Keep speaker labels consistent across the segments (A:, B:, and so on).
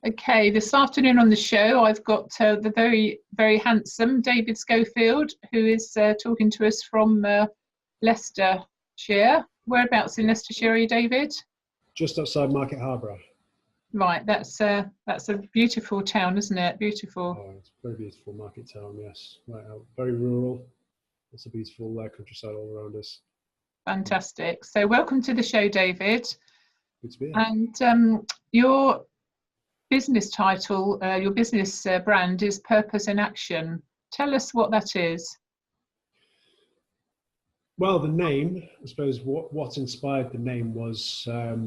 A: Okay, this afternoon on the show, I've got the very, very handsome David Schofield, who is talking to us from Leicestershire. Whereabouts in Leicestershire are you, David?
B: Just outside Market Harborough.
A: Right, that's a beautiful town, isn't it? Beautiful.
B: Oh, it's a very beautiful market town, yes. Right out, very rural. It's a beautiful countryside all around us.
A: Fantastic. So welcome to the show, David.
B: Good to be here.
A: And your business title, your business brand is Purpose in Action. Tell us what that is.
B: Well, the name, I suppose what inspired the name was, I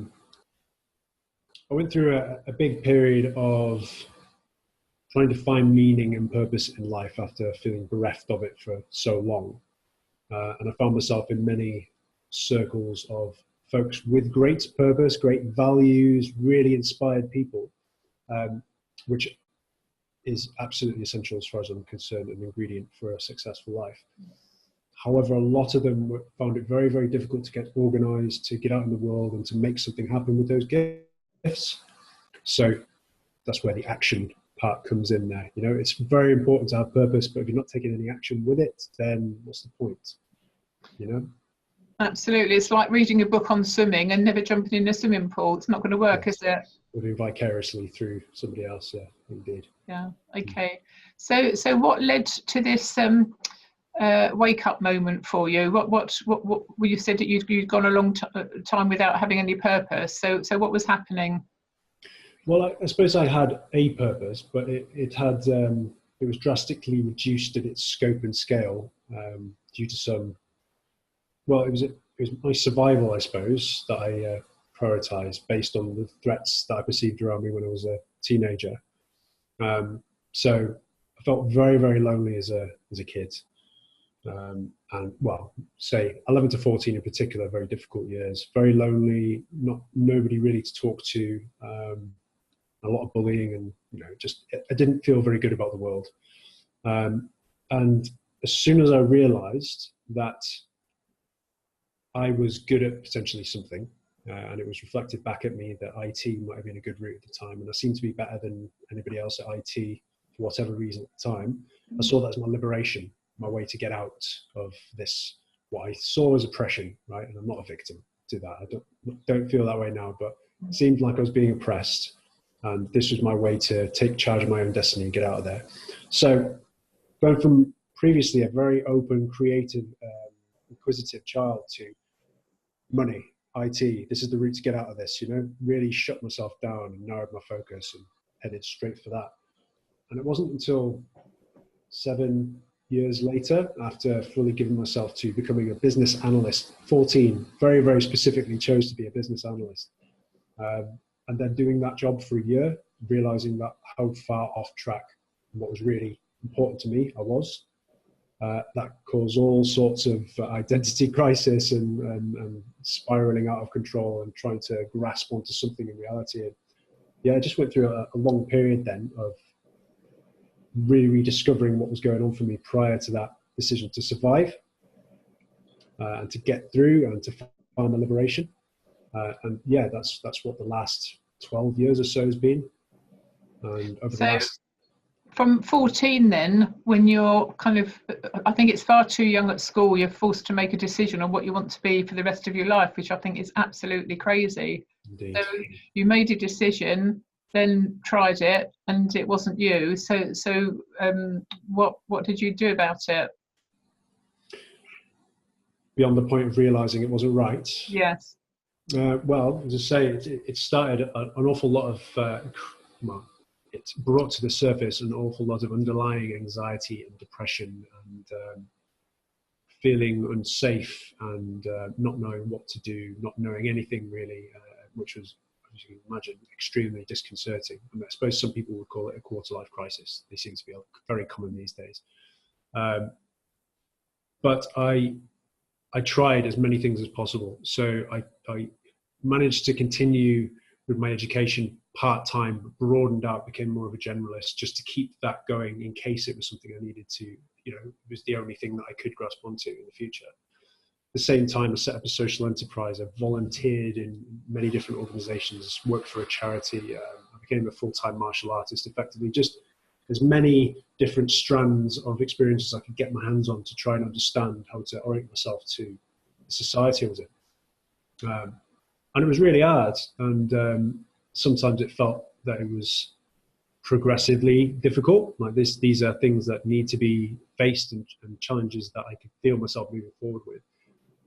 B: went through a big period of trying to find meaning and purpose in life after feeling bereft of it for so long. And I found myself in many circles of folks with great purpose, great values, really inspired people, which is absolutely essential as far as I'm concerned, an ingredient for a successful life. However, a lot of them found it very, very difficult to get organized, to get out in the world and to make something happen with those gifts. So that's where the action part comes in there. You know, it's very important to have purpose, but if you're not taking any action with it, then what's the point? You know?
A: Absolutely. It's like reading a book on swimming and never jumping in a swimming pool. It's not going to work, is it?
B: Living vicariously through somebody else, yeah, indeed.
A: Yeah. Okay. So what led to this wake up moment for you? What you said that you'd gone a long time without having any purpose. So what was happening?
B: Well, I suppose I had a purpose, but it was drastically reduced in its scope and scale due to some. Well, it was my survival, I suppose, that I prioritized based on the threats that I perceived around me when I was a teenager. So I felt very, very lonely as a kid. And well, say 11 to 14 in particular, very difficult years, very lonely, nobody really to talk to, a lot of bullying, and just I didn't feel very good about the world. And as soon as I realized that I was good at potentially something, and it was reflected back at me that IT might have been a good route at the time, and I seemed to be better than anybody else at IT for whatever reason at the time. I saw that as my liberation, my way to get out of this, what I saw as oppression, right? And I'm not a victim to that. I don't feel that way now, but it seemed like I was being oppressed, and this was my way to take charge of my own destiny and get out of there. So going from previously a very open, creative, inquisitive child to money, IT, this is the route to get out of this, really shut myself down and narrowed my focus and headed straight for that. And it wasn't until 7 years later, after fully giving myself to becoming a business analyst, 14, very, very specifically chose to be a business analyst. And then doing that job for a year, realizing that how far off track and what was really important to me I was. That caused all sorts of identity crisis and spiraling out of control and trying to grasp onto something in reality. And yeah, I just went through a long period then of really rediscovering what was going on for me prior to that decision to survive and to get through and to find my liberation. And yeah, that's what the last 12 years or so has been. And over the last...
A: From 14 then, when you're I think it's far too young at school, you're forced to make a decision on what you want to be for the rest of your life, which I think is absolutely crazy.
B: Indeed.
A: So you made a decision, then tried it, and it wasn't you. So what did you do about it? Beyond
B: the point of realizing it wasn't right?
A: Yes.
B: Well, as I say, it started an awful lot of, it brought to the surface an awful lot of underlying anxiety and depression and feeling unsafe and not knowing what to do, not knowing anything really, which was, as you can imagine, extremely disconcerting. I suppose some people would call it a quarter-life crisis. They seem to be very common these days. But I tried as many things as possible. So I managed to continue with my education part-time, broadened out, became more of a generalist just to keep that going in case it was something I needed to, it was the only thing that I could grasp onto in the future. At the same time, I set up a social enterprise. I volunteered in many different organizations, worked for a charity. I became a full-time martial artist, effectively. Just as many different strands of experiences I could get my hands on to try and understand how to orient myself to the society I was in. And it was really hard. And sometimes it felt that it was progressively difficult. Like these are things that need to be faced and challenges that I could feel myself moving forward with.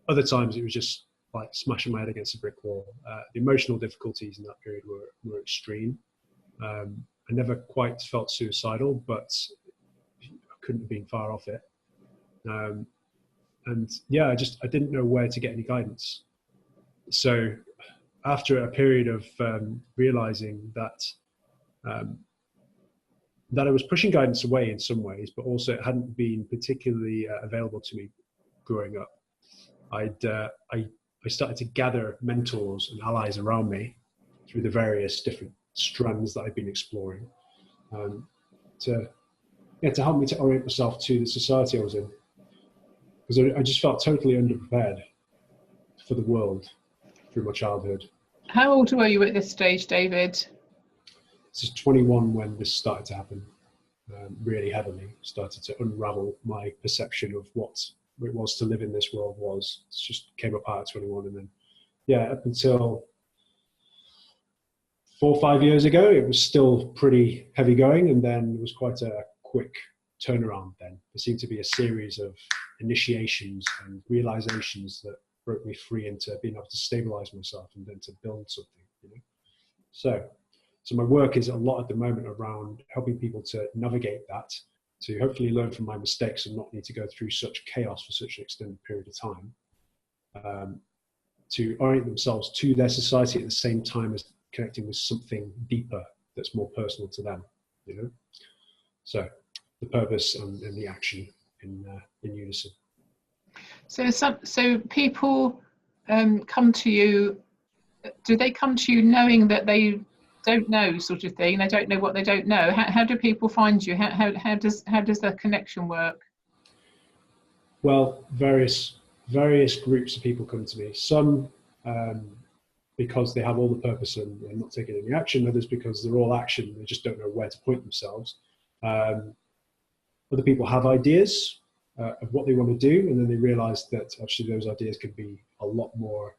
B: Other times it was just like smashing my head against a brick wall. The emotional difficulties in that period were extreme. I never quite felt suicidal, but I couldn't have been far off it. And yeah, I didn't know where to get any guidance. So after a period of realizing that I was pushing guidance away in some ways, but also it hadn't been particularly available to me growing up, I started to gather mentors and allies around me through the various different strands that I've been exploring, to help me to orient myself to the society I was in, because I just felt totally underprepared for the world through my childhood.
A: How old were you at this stage, David?
B: This is 21 when this started to happen, really heavily. Started to unravel my perception of what it was to live in this world was. It just came apart at 21, and then, yeah, up until 4 or 5 years ago, it was still pretty heavy going, and then it was quite a quick turnaround then. There seemed to be a series of initiations and realizations that broke me free into being able to stabilize myself and then to build something, you know. So my work is a lot at the moment around helping people to navigate that, to hopefully learn from my mistakes and not need to go through such chaos for such an extended period of time, to orient themselves to their society at the same time as connecting with something deeper that's more personal to them, you know. So the purpose and the action in unison.
A: So people come to you. Do they come to you knowing that they don't know, sort of thing? They don't know what they don't know. How do people find you? How does the connection work?
B: Well, various groups of people come to me. Some because they have all the purpose and they're not taking any action. Others because they're all action. They just don't know where to point themselves. Other people have ideas of what they want to do, and then they realize that actually those ideas could be a lot more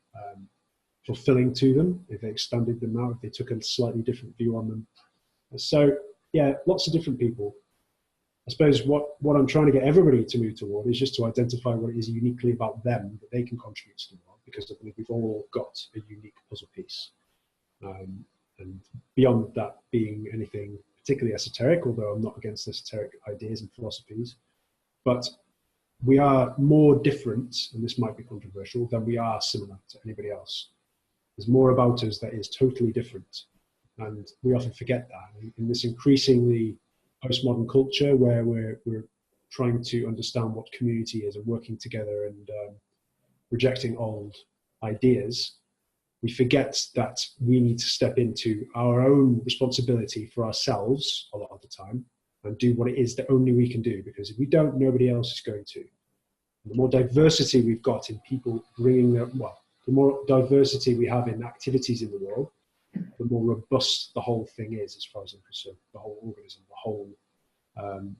B: fulfilling to them if they expanded them out, if they took a slightly different view on them. So yeah, lots of different people. I suppose what I'm trying to get everybody to move toward is just to identify what it is uniquely about them that they can contribute to the world, because I believe we've all got a unique puzzle piece. And beyond that being anything particularly esoteric, although I'm not against esoteric ideas and philosophies, but we are more different, and this might be controversial, than we are similar to anybody else. There's more about us that is totally different, and we often forget that. In this increasingly postmodern culture where we're trying to understand what community is and working together and rejecting old ideas, we forget that we need to step into our own responsibility for ourselves a lot of the time and do what it is that only we can do, because if we don't, nobody else is going to. And the more diversity we've got in people bringing their, well, the more diversity we have in activities in the world, the more robust the whole thing is, as far as I'm concerned, the whole organism, the whole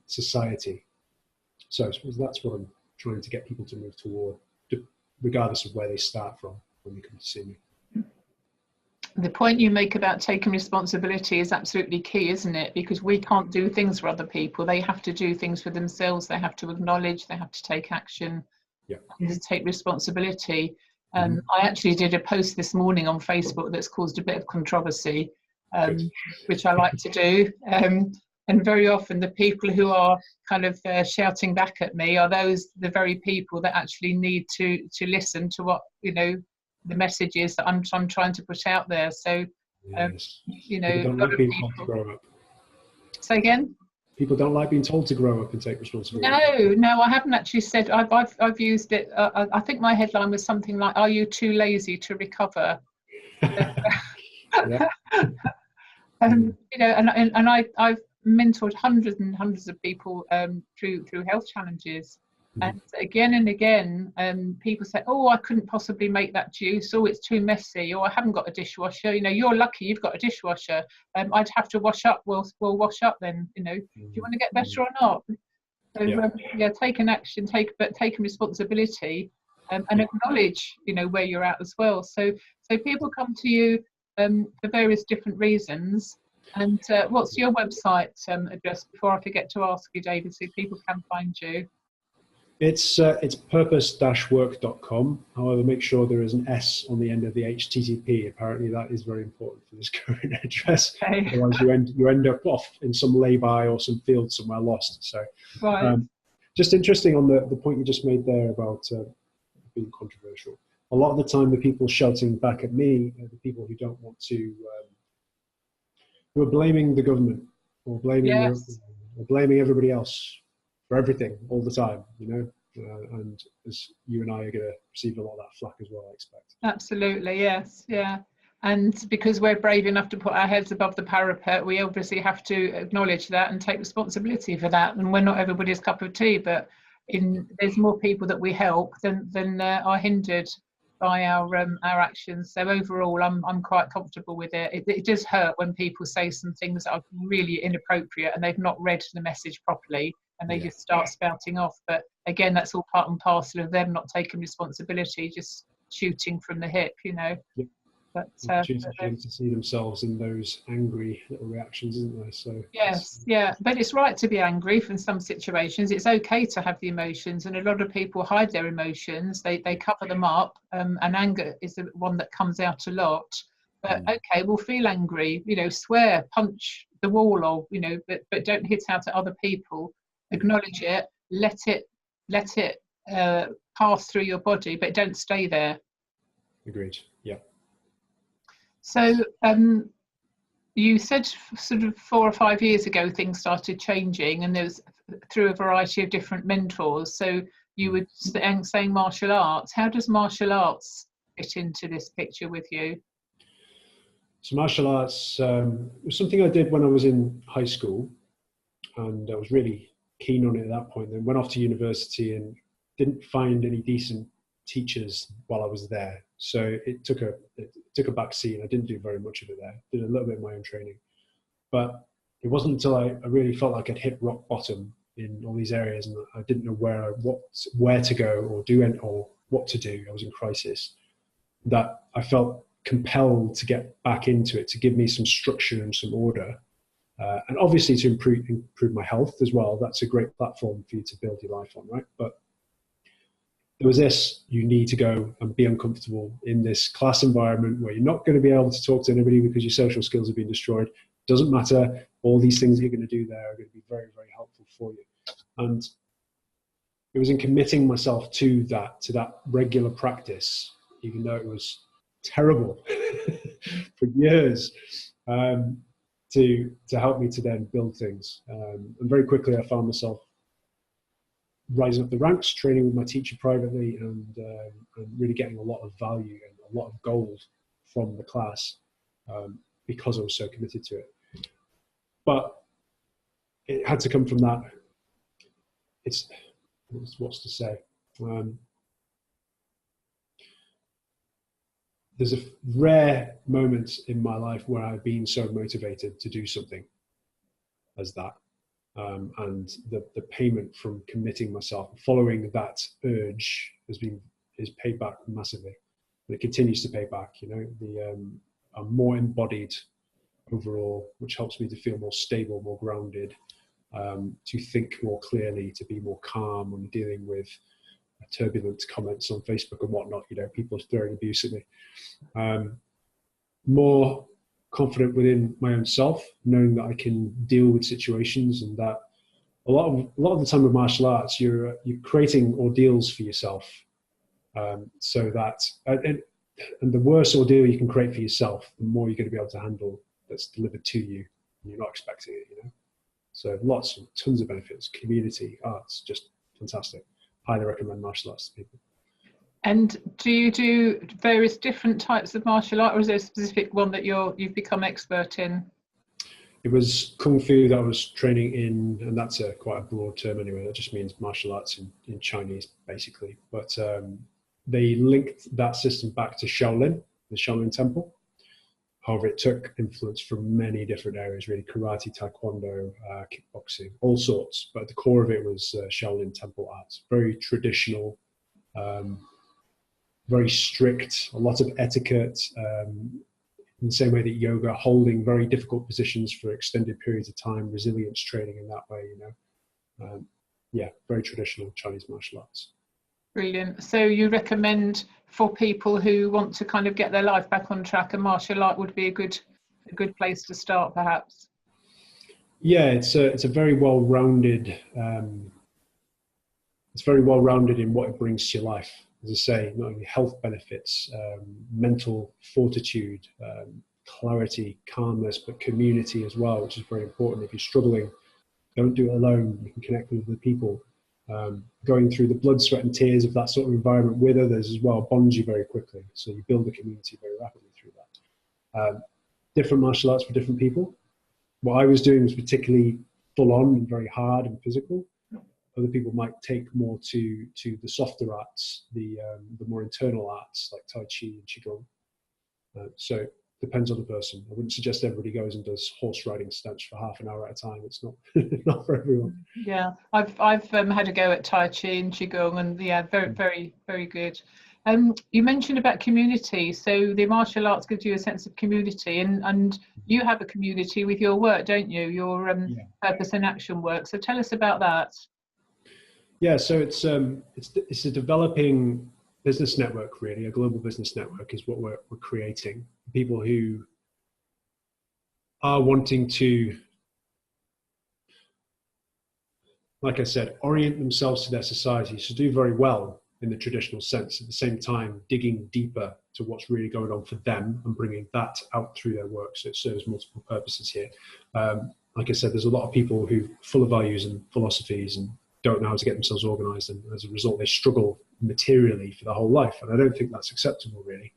B: society. So I suppose that's what I'm trying to get people to move toward, regardless of where they start from when they come to see me.
A: The point you make about taking responsibility is absolutely key, isn't it? Because we can't do things for other people. They have to do things for themselves. They have to acknowledge, they have to take action, to take responsibility. I actually did a post this morning on Facebook that's caused a bit of controversy, which I like to do. And very often the people who are kind of shouting back at me are the very people that actually need to listen to what, you know, the message is that I'm trying to put out there. So, you know,
B: people don't like being told to grow up.
A: Say again?
B: People don't like being told to grow up and take responsibility.
A: No, I haven't actually said. I've used it. I think my headline was something like, "Are you too lazy to recover?" You know, and I've mentored hundreds and hundreds of people through health challenges, And again and again, people say, "Oh, I couldn't possibly make that juice. Oh, it's too messy. Or I haven't got a dishwasher. You know, you're lucky you've got a dishwasher. I'd have to wash up. We'll wash up then. You know, do you want to get better or not?" So yeah, take an action, taking responsibility, and acknowledge, you know, where you're at as well. So people come to you for various different reasons. And what's your website address, before I forget to ask you, David, so people can find you?
B: It's purpose-work.com. However, make sure there is an S on the end of the HTTP. Apparently, that is very important for this current address. Okay. Otherwise, you end up off in some lay-by or some field somewhere lost. So, just interesting on the point you just made there about being controversial. A lot of the time, the people shouting back at me are the people who don't want to, who are blaming the government or blaming or blaming everybody else for everything all the time, you know, and as you and I are going to receive a lot of that flack as well, I expect.
A: Absolutely, yes, yeah. And because we're brave enough to put our heads above the parapet, we obviously have to acknowledge that and take responsibility for that. And we're not everybody's cup of tea, but there's more people that we help than are hindered by our actions. So overall, I'm quite comfortable with it. It does hurt when people say some things that are really inappropriate and they've not read the message properly, and they just start spouting off. But again, that's all part and parcel of them not taking responsibility, just shooting from the hip, you know.
B: Yep.
A: But
B: to see themselves in those angry little reactions, isn't there? So
A: yes, yeah. But it's right to be angry in some situations. It's okay to have the emotions, and a lot of people hide their emotions. They cover them up, and anger is the one that comes out a lot. But okay, we'll feel angry, you know, swear, punch the wall, or you know, but don't hit out at other people. Acknowledge it, let it pass through your body, but don't stay there.
B: Agreed. Yeah.
A: So you said sort of 4 or 5 years ago things started changing, and there was through a variety of different mentors. So you were saying martial arts. How does martial arts fit into this picture with you?
B: So martial arts was something I did when I was in high school, and I was really keen on it at that point. Then went off to university and didn't find any decent teachers while I was there. So it took a back seat, and I didn't do very much of it there. Did a little bit of my own training. But it wasn't until I really felt like I'd hit rock bottom in all these areas, and I didn't know where to go or or what to do. I was in crisis. That I felt compelled to get back into it, to give me some structure and some order. And obviously to improve my health as well. That's a great platform for you to build your life on, right? But there was this: you need to go and be uncomfortable in this class environment where you're not going to be able to talk to anybody because your social skills have been destroyed. Doesn't matter. All these things you're going to do there are going to be very, very helpful for you. And it was in committing myself to that regular practice, even though it was terrible for years, to help me to then build things. And very quickly I found myself rising up the ranks, training with my teacher privately, and really getting a lot of value and a lot of gold from the class because I was so committed to it. But it had to come from that. What's to say? There's a rare moment in my life where I've been so motivated to do something as that. And the payment from committing myself, following that urge, is paid back massively. And it continues to pay back, you know. I'm more embodied overall, which helps me to feel more stable, more grounded, to think more clearly, to be more calm when dealing with turbulent comments on Facebook and whatnot, you know, people throwing abuse at me. More confident within my own self, knowing that I can deal with situations, and that a lot of the time with martial arts, you're creating ordeals for yourself, so that and the worse ordeal you can create for yourself, the more you're going to be able to handle that's delivered to you, and you're not expecting it, you know. So tons of benefits. Community, arts, just fantastic. Highly recommend martial arts to people.
A: And do you do various different types of martial art, or is there a specific one that you've become expert in?
B: It was Kung Fu that I was training in, and that's quite a broad term anyway. That just means martial arts in Chinese, basically. But they linked that system back to Shaolin, the Shaolin Temple. However, it took influence from many different areas, really: karate, taekwondo, kickboxing, all sorts. But at the core of it was Shaolin Temple arts. Very traditional, very strict, a lot of etiquette, in the same way that yoga, holding very difficult positions for extended periods of time, resilience training in that way, yeah, very traditional Chinese martial arts.
A: Brilliant. So you recommend for people who want to kind of get their life back on track, a martial art would be a good place to start, perhaps?
B: Yeah, it's a very well-rounded, it's very well-rounded in what it brings to your life. As I say, not only health benefits, mental fortitude, clarity, calmness, but community as well, which is very important. If you're struggling, don't do it alone. You can connect with other people. Going through the blood, sweat and tears of that sort of environment with others as well bonds you very quickly. So you build a community very rapidly through that. Different martial arts for different people. What I was doing was particularly full on and very hard and physical. Other people might take more to the softer arts, the more internal arts like Tai Chi and Qigong. So it depends on the person. I wouldn't suggest everybody goes and does horse riding stunts for half an hour at a time. It's not not for everyone.
A: Yeah, I've had a go at Tai Chi and Qigong, and yeah, very very good. You mentioned about community. So the martial arts gives you a sense of community, and you have a community with your work, don't you? Your purpose and action work. So tell us about that.
B: Yeah, so it's a developing business network, really. A global business network is what we're creating. People who are wanting to, like I said, orient themselves to their societies to do very well in the traditional sense, at the same time digging deeper to what's really going on for them and bringing that out through their work. So it serves multiple purposes here. Like I said, there's a lot of people who are full of values and philosophies and don't know how to get themselves organized, and as a result they struggle materially for their whole life, and I don't think that's acceptable, really.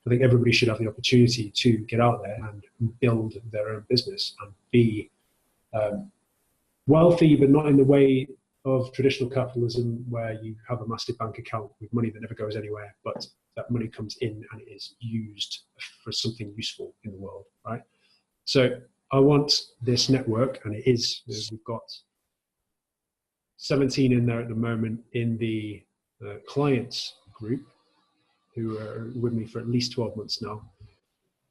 B: I think everybody should have the opportunity to get out there and build their own business and be wealthy, but not in the way of traditional capitalism where you have a massive bank account with money that never goes anywhere, but that money comes in and it is used for something useful in the world, right? So I want this network, and it is, we've got 17 in there at the moment in the clients group who are with me for at least 12 months now,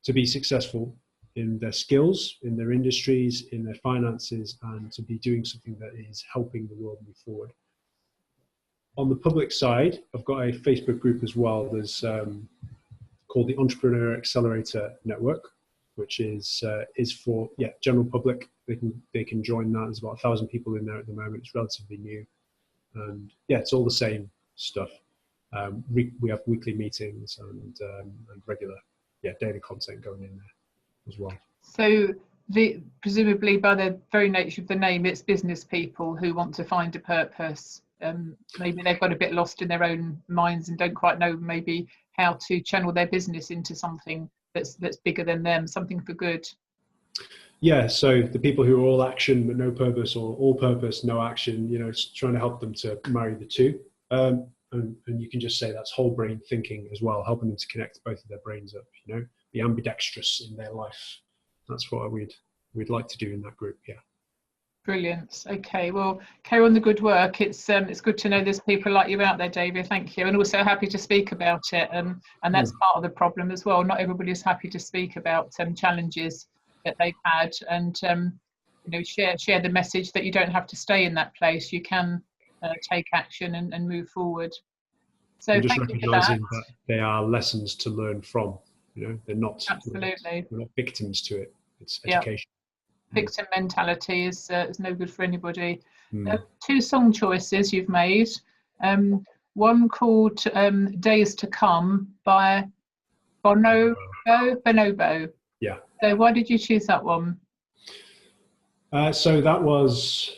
B: to be successful in their skills, in their industries, in their finances, and to be doing something that is helping the world move forward. On the public side, I've got a Facebook group as well. There's called the Entrepreneur Accelerator Network, which is for general public. They can join that. There's about 1,000 people in there at the moment. It's relatively new, and yeah, it's all the same stuff. We have weekly meetings and regular daily content going in there as well.
A: So presumably by the very nature of the name, it's business people who want to find a purpose. Maybe they've got a bit lost in their own minds and don't quite know maybe how to channel their business into something that's bigger than them, something for good.
B: Yeah, so the people who are all action but no purpose, or all purpose, no action, it's trying to help them to marry the two. And you can just say that's whole brain thinking as well, helping them to connect both of their brains up, be ambidextrous in their life. That's what we'd like to do in that group, yeah.
A: Brilliant. Okay, well, carry on the good work. It's good to know there's people like you out there, David. Thank you, and also happy to speak about it. And that's part of the problem as well. Not everybody's happy to speak about challenges that they've had, and share the message that you don't have to stay in that place. You can take action and move forward. So
B: just
A: thank you for
B: recognizing
A: that.
B: They are lessons to learn from. They're not
A: absolutely.
B: We're not victims to it. It's education.
A: Victim mentality is no good for anybody. 2 song choices you've made. One called "Days to Come" by Bonobo.
B: Yeah.
A: So why did you choose that one?
B: So that was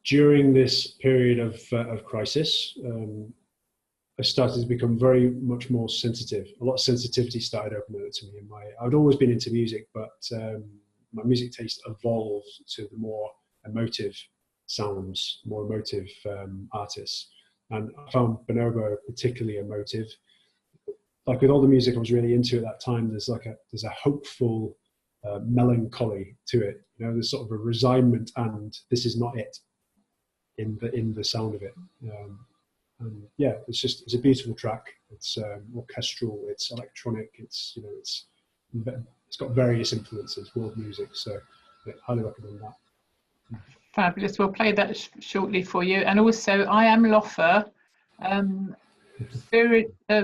B: during this period of crisis. I started to become very much more sensitive. A lot of sensitivity started opening up to me. I'd always been into music, but my music taste evolved to the more emotive sounds, more emotive artists. And I found Bonobo particularly emotive. Like with all the music I was really into at that time, there's a hopeful melancholy to it. You know, there's sort of a resignment, and this is not it in the sound of it. And yeah, it's a beautiful track. It's orchestral, it's electronic, it's got various influences, world music. So yeah, highly recommend that.
A: Fabulous. We'll play that shortly for you. And also, I Am Loffer,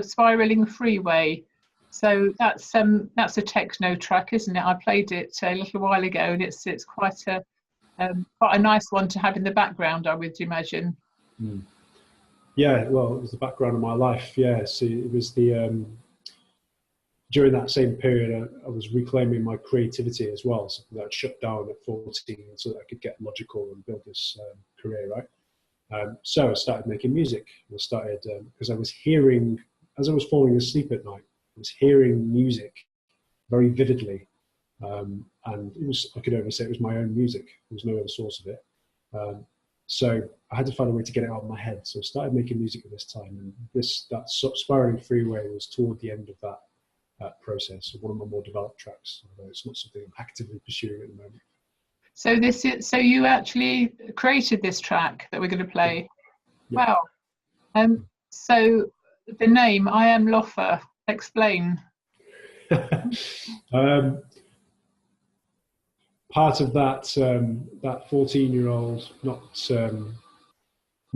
A: Spiraling Freeway. So that's a techno track, isn't it? I played it a little while ago, and it's quite a nice one to have in the background, I would imagine.
B: Mm. Yeah, well, it was the background of my life. Yeah, so it was during that same period, I was reclaiming my creativity as well, something that I'd shut down at 14 so that I could get logical and build this career, right? So I started making music. I started, because I was hearing, as I was falling asleep at night, I was hearing music very vividly. And I could only say it was my own music. There was no other source of it. So I had to find a way to get it out of my head. So I started making music at this time. And that Spiraling Freeway was toward the end of that process, one of my more developed tracks, although it's not something I'm actively pursuing at the moment.
A: So you actually created this track that we're going to play. Yeah. Wow. So the name I Am Loffer, explain.
B: Part of that 14-year-old not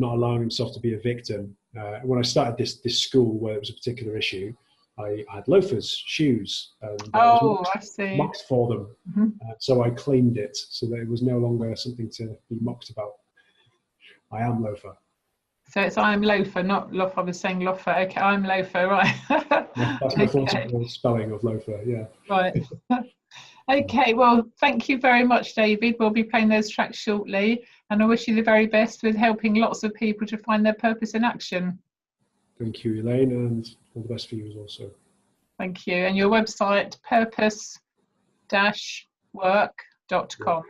B: allowing himself to be a victim. When I started this school where it was a particular issue, I had loafers, shoes, and
A: I see.
B: mocked for them. Mm-hmm. So I claimed it so that it was no longer something to be mocked about. I am loafer. So
A: it's I am loafer, not loafer. I was saying loafer. Okay, I'm loafer, right?
B: Yeah, that's my okay. Spelling of loafer, yeah.
A: Right. Okay, well, thank you very much, David. We'll be playing those tracks shortly, and I wish you the very best with helping lots of people to find their purpose in action.
B: Thank you, Elaine, and all the best for you also.
A: Thank you. And your website, purpose-work.com.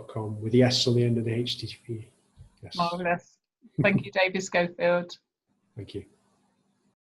B: .com, with the S on the end of the HTTP. Yes.
A: Marvellous. Thank you, David Schofield.
B: Thank you.